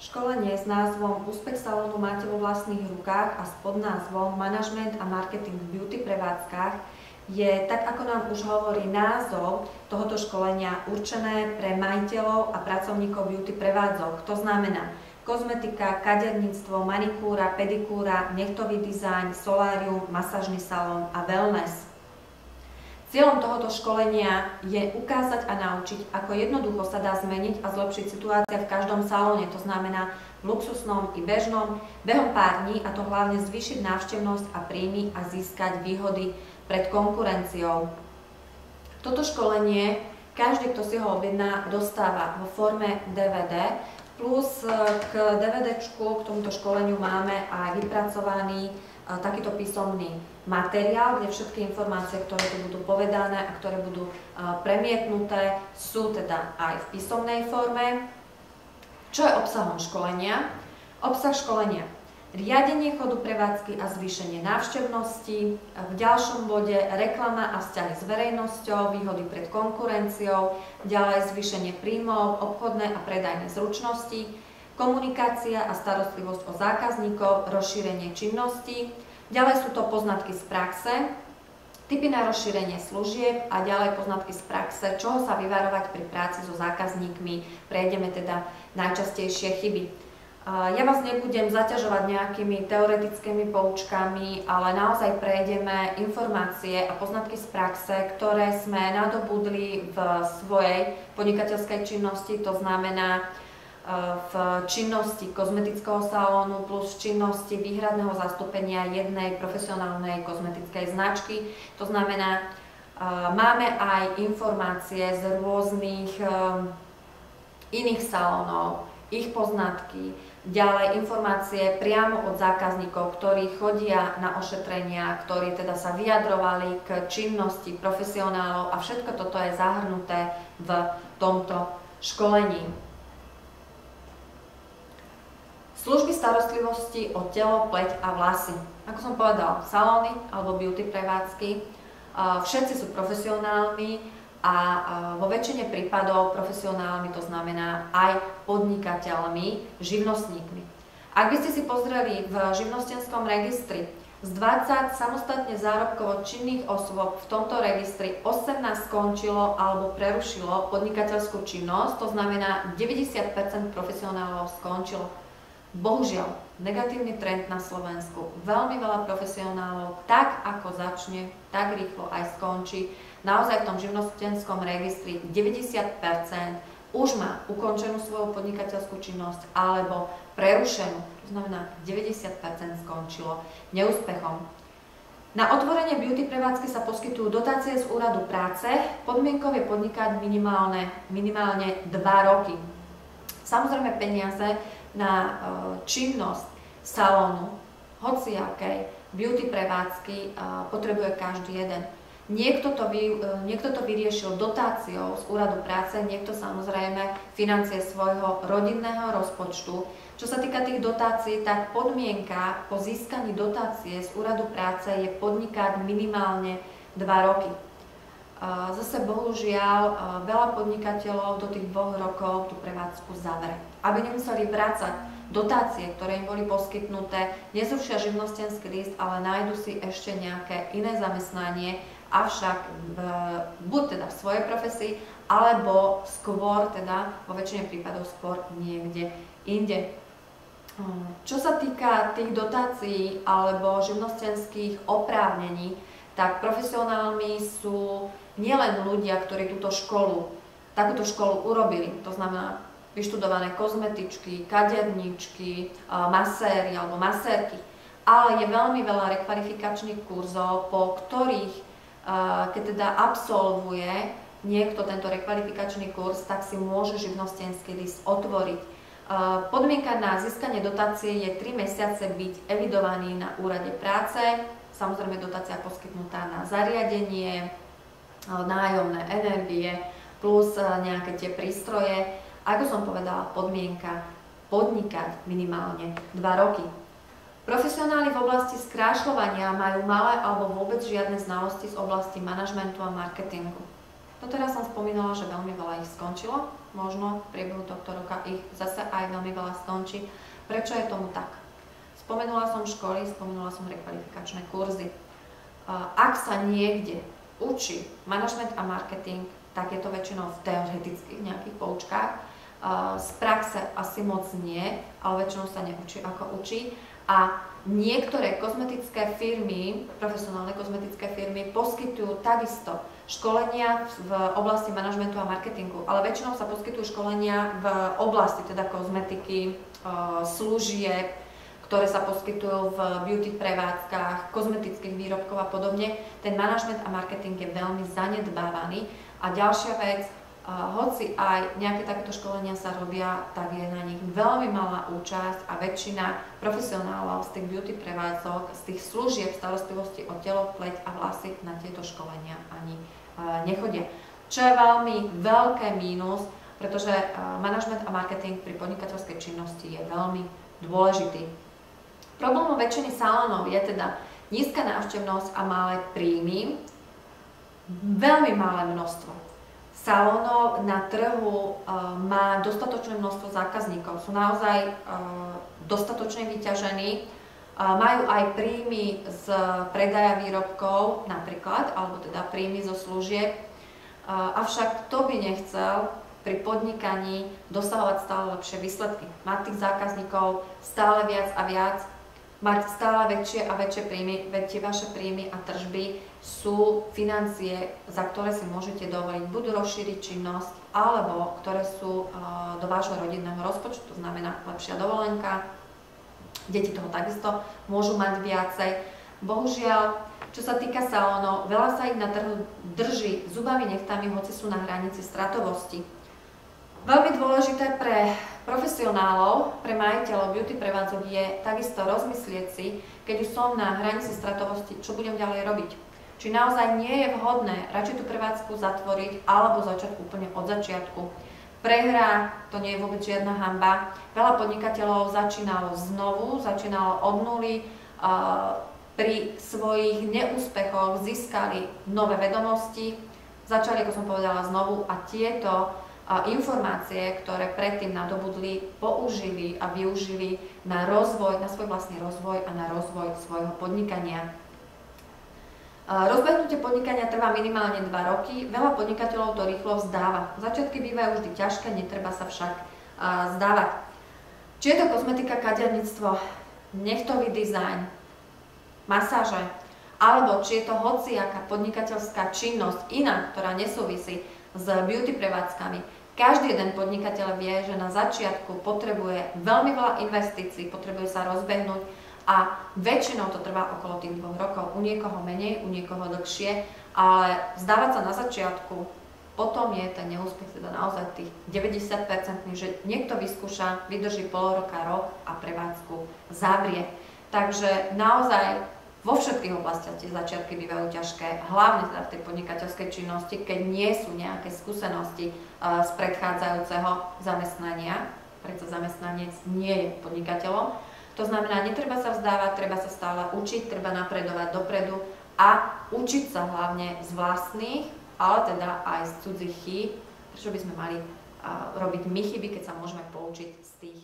Školenie s názvom Úspech salónu máte vo vlastných rukách a s podnázvom Manažment a marketing v beauty prevádzkach je, tak ako nám už hovorí názov tohoto školenia, určené pre majiteľov a pracovníkov beauty prevádzok. To znamená kozmetika, kaderníctvo, manikúra, pedikúra, nechtový dizajn, solárium, masážny salón a wellness. Cieľom tohoto školenia je ukázať a naučiť, ako jednoducho sa dá zmeniť a zlepšiť situácia v každom salóne, to znamená v luxusnom i bežnom, behom pár dní, a to hlavne zvýšiť návštevnosť a príjmy a získať výhody pred konkurenciou. Toto školenie každý, kto si ho objedná, dostáva vo forme DVD, plus k DVDčku, k tomuto školeniu máme aj vypracovaný takýto písomný materiál, kde všetky informácie, ktoré tu budú povedané a ktoré budú premietnuté, sú teda aj v písomnej forme. Čo je obsahom školenia? Obsah školenia: riadenie chodu prevádzky a zvýšenie návštevnosti, v ďalšom bode reklama a vzťahy s verejnosťou, výhody pred konkurenciou, ďalej zvýšenie príjmov, obchodné a predajné zručnosti, komunikácia a starostlivosť o zákazníkov, rozšírenie činností, ďalej sú to poznatky z praxe, tipy na rozšírenie služieb a ďalej poznatky z praxe, čoho sa vyvarovať pri práci so zákazníkmi. Prejdeme teda najčastejšie chyby. Ja vás nebudem zaťažovať nejakými teoretickými poučkami, ale naozaj prejdeme informácie a poznatky z praxe, ktoré sme nadobudli v svojej podnikateľskej činnosti, to znamená v činnosti kozmetického salónu plus činnosti výhradného zastúpenia jednej profesionálnej kozmetickej značky. To znamená, máme aj informácie z rôznych iných salónov, ich poznatky, ďalej informácie priamo od zákazníkov, ktorí chodia na ošetrenia, ktorí teda sa vyjadrovali k činnosti profesionálov, a všetko toto je zahrnuté v tomto školení. Služby starostlivosti o telo, pleť a vlasy. Ako som povedala, salóny alebo beauty prevádzky, všetci sú profesionálmi a vo väčšine prípadov profesionálmi, to znamená aj podnikateľmi, živnostníkmi. Ak by ste si pozreli v živnostenskom registri z 20 samostatne zárobkovo činných osôb v tomto registri 18 skončilo alebo prerušilo podnikateľskú činnosť, to znamená 90% profesionálov skončilo. Bohužiaľ, negatívny trend na Slovensku. Veľmi veľa profesionálov, tak ako začne, tak rýchlo aj skončí. Naozaj v tom živnostenskom registri 90% už má ukončenú svoju podnikateľskú činnosť alebo prerušenú. To znamená, 90% skončilo neúspechom. Na otvorenie beauty prevádzky sa poskytujú dotácie z úradu práce. Podmienkou je podnikať minimálne 2 roky. Samozrejme, peniaze na činnosť salónu, hociakej beauty prevádzky, potrebuje každý jeden. Niekto to vyriešil dotáciou z úradu práce, niekto samozrejme financie svojho rodinného rozpočtu. Čo sa týka tých dotácií, tak podmienka po získaní dotácie z úradu práce je podnikať minimálne 2 roky. Zase bohužiaľ veľa podnikateľov do tých 2 rokov tú prevádzku zavre. Aby nemuseli vrácať dotácie, ktoré im boli poskytnuté, nezrušia živnostenský list, ale nájdu si ešte nejaké iné zamestnanie, avšak buď teda v svojej profesii, alebo skôr teda vo väčšine prípadov skôr niekde inde. Čo sa týka tých dotácií alebo živnostenských oprávnení, tak profesionálmi sú nielen ľudia, ktorí takúto školu urobili, to znamená vyštudované kozmetičky, kaderníčky, maséri alebo masérky, ale je veľmi veľa rekvalifikačných kurzov, po ktorých, keď teda absolvuje niekto tento rekvalifikačný kurz, tak si môže živnostenský list otvoriť. Podmienka na získanie dotácie je 3 mesiace byť evidovaný na úrade práce, samozrejme dotácia poskytnutá na zariadenie, nájomné energie, plus nejaké tie prístroje. Ako som povedala, podmienka podnikať minimálne 2 roky. Profesionáli v oblasti skrášľovania majú malé alebo vôbec žiadne znalosti z oblasti manažmentu a marketingu. Doteraz som spomínala, že veľmi veľa ich skončilo, možno v priebehu tohto roka ich zase aj veľmi veľa skončí. Prečo je tomu tak? Spomenula som školy, spomenula som rekvalifikačné kurzy. Ak sa niekde učí manažment a marketing, tak je to väčšinou v teoretických nejakých poučkách. Z praxe asi moc nie, ale väčšinou sa neučí ako učí. A niektoré kozmetické firmy, profesionálne kozmetické firmy poskytujú takisto školenia v oblasti manažmentu a marketingu, ale väčšinou sa poskytujú školenia v oblasti teda kozmetiky, služieb, ktoré sa poskytujú v beauty prevádzkach, kozmetických výrobkov a podobne. Ten manažment a marketing je veľmi zanedbávaný. A ďalšia vec, hoci aj nejaké takéto školenia sa robia, tak je na nich veľmi malá účasť a väčšina profesionálov z tých beauty prevádzok, z tých služieb starostlivosti o telo, pleť a vlasy na tieto školenia ani nechodia. Čo je veľmi veľké mínus, pretože manažment a marketing pri podnikateľskej činnosti je veľmi dôležitý. Problémom väčšiny salónov je teda nízka návštevnosť a malé príjmy, veľmi malé množstvo salónov na trhu má dostatočné množstvo zákazníkov, sú naozaj dostatočne vyťažení, majú aj príjmy z predaja výrobkov napríklad, alebo teda príjmy zo služieb, avšak kto by nechcel pri podnikaní dosahovať stále lepšie výsledky, mať tých zákazníkov stále viac a viac, mať stále väčšie a väčšie príjmy, veď tie vaše príjmy a tržby sú financie, za ktoré si môžete dovoliť buď rozšíriť činnosť, alebo ktoré sú do vášho rodinného rozpočtu, to znamená lepšia dovolenka, deti toho takisto môžu mať viacej. Bohužiaľ, čo sa týka salónov, veľa sa ich na trhu drží zubami nechtami, hoci sú na hranici stratovosti. Veľmi dôležité pre profesionálov, pre majiteľov beauty prevádzok je takisto rozmyslieť si, keď už som na hranici stratovosti, čo budem ďalej robiť. Či naozaj nie je vhodné radšej tú prevádzku zatvoriť alebo začať úplne od začiatku. Prehra, to nie je vôbec žiadna hanba. Veľa podnikateľov začínalo znovu, začínalo od nuly, pri svojich neúspechoch získali nové vedomosti, začali, ako som povedala, znovu a tieto informácie, ktoré predtým nadobudli, použili a využili na rozvoj, na svoj vlastný rozvoj a na rozvoj svojho podnikania. Rozbehnutie podnikania trvá minimálne 2 roky, veľa podnikateľov to rýchlo vzdáva. Začiatky bývajú vždy ťažké, netreba sa však zdávať. Či je to kozmetika, kaderníctvo, nechtový dizajn, masáže, alebo či je to hociaká podnikateľská činnosť iná, ktorá nesúvisí s beauty prevádzkami. Každý jeden podnikateľ vie, že na začiatku potrebuje veľmi veľa investícií, potrebuje sa rozbehnúť a väčšinou to trvá okolo tých 2 rokov. U niekoho menej, u niekoho dlhšie, ale vzdávať sa na začiatku, potom je ten neúspech teda naozaj tých 90%, že niekto vyskúša, vydrží pol roka, rok a prevádzku zavrie. Takže naozaj vo všetkých oblastiach tie začiatky bývajú ťažké, hlavne teda v tej podnikateľskej činnosti, keď nie sú nejaké skúsenosti z predchádzajúceho zamestnania, preto zamestnanec nie je podnikateľom. To znamená, netreba sa vzdávať, treba sa stále učiť, treba napredovať dopredu a učiť sa hlavne z vlastných, ale teda aj z cudzích chýb, prečo by sme mali robiť my chyby, keď sa môžeme poučiť z tých